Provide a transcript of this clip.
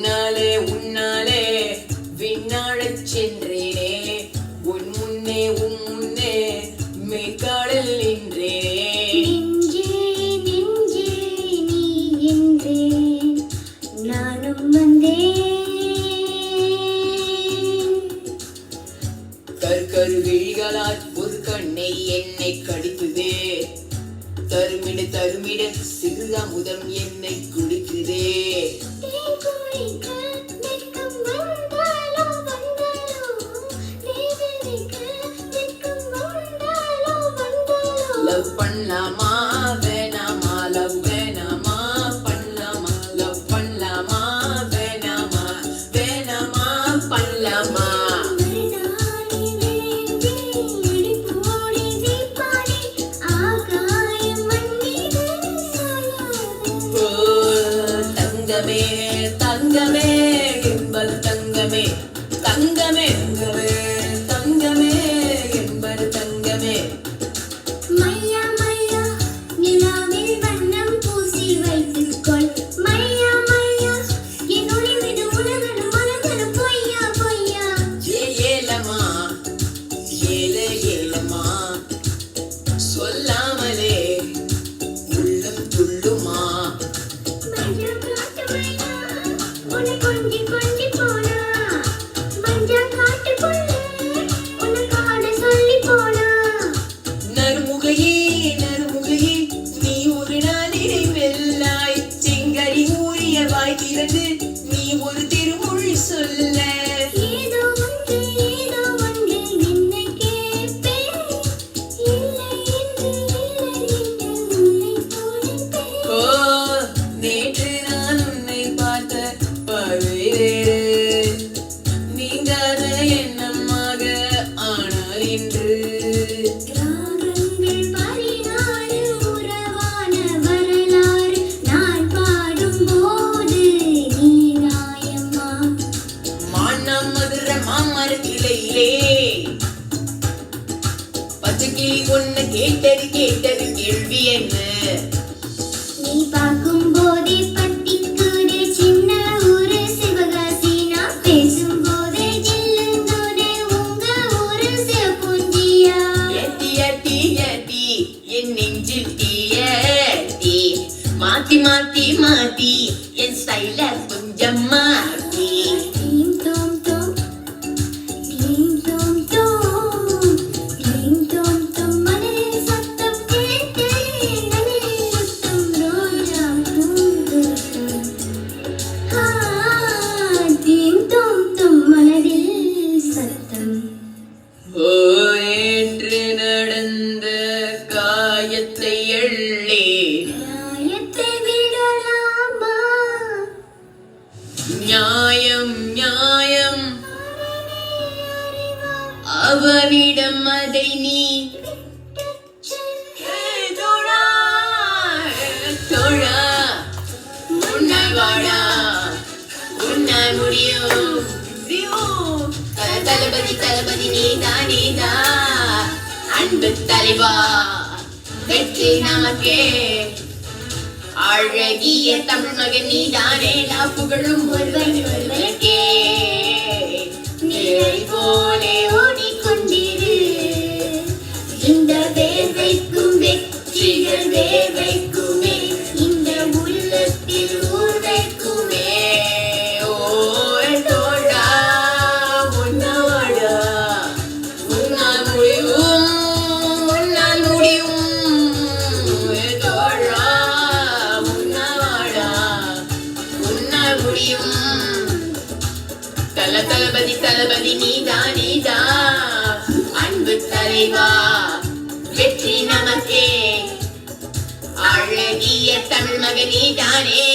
உன்னாலே உன்னாலே விண்ணாழச் சென்றேனே உன் முன்னே மேற்காடல் நின்றேனே கருவிழிகளால் ஒரு கண்ணை என்னை கடிக்குதே தருமிட சிறு அமுதம் என்னை குடிக்குதே லவ் பண்ணலாமா வேணாமா லவ் வேணாமா பண்ணலாமா லவ் பண்ணலாமா வேணாமா பண்ணலாமா தங்கமே தங்கமே என்பது தங்கமே தங்கமே தங்கமே என்பது தங்கமே மையா மையா நிலாவில் வண்ணம் பூசி வைத்துக்கொள் மையா மையா என்னுடைய விடு உலகனும் மலர்களும் பொய்யா பொய்யா ஏலமா ஏலமா சொல்லாமலே உள்ளம் துள்ளுமா கொஞ்சி கொஞ்சி போனா மஞ்சா காட்டுக்குள்ள உன்னை காட சொல்லி போனா நறுமுகையே நீ ஒரு நாளினை வெல்லாய் செங்கரி ஊறிய வாய் திறந்து நீ ஒரு திருமொழி சொல்ல ஏதோ ஒன்று என்னை கேட்பேன் இல்லை என்று உன்னை தோழிப்பேன் ஓ நேற்று நான் உன்னை பார்த்த பார்வையிலே நீங்காத எண்ணமாக ஆனால் இன்று ராகங்கள் பதினாறு உறவான வரலாறு நான் பாடும்போது நீ நியாயமா மதுர மாமரத்திலே பச்சைக்கிளி ஒண்ணு கேட்டது கேள்வி என்ன நீ பார்க்கும் போதே பட்டிக்குடே சின்ன ஊரு சிவகாசி நான் பேசும் போதே ஜில்லுங்கோடே உங்க ஊரு சிவபுஞ்சியா ஏத்தி என் நெஞ்சில் தீ மாத்தி என் ஸ்டைல கொஞ்சம் மாத்தி டீம் டோம் டோம் டீம் டோம் டோம் டீம் டோம் டோம் மனதில் சத்தம் கேட்டேன் மனதில் முத்தம் ரோஜா பூந்தோட்டம் டீம் டோம் டோம் மனதில் சத்தம் ஓ என்று நடந்த காயத்தை எள்ளே நியாயத்தை விடலாமா நியாயம் அவனிடம் அதை நீ தோழா உன்னால் வாடா உன்னால் முடியும் தளபதி நீதா அன்பு தலைவா வெற்றி நமக்கே அழகிய தமிழ் மகன் நீதானே புகழும் ஒருவனுக்கே நிழல் போலே ஓடிக்கொண்டிரு இந்த வேர்வைக்கும் வெற்றிகள் வேர்வைக்குமே இந்த உள்ளத்தில் ஊர்வைக்குமே ஓ தோழா உன்னவாடா உன்னால் முடியும் தோழா உன்னவாடா உன்னால் முடியும் தளபதி நீதா அன்பு தலைவா வெற்றி நமக்கே அழகிய தமிழ் மகன் நீதானே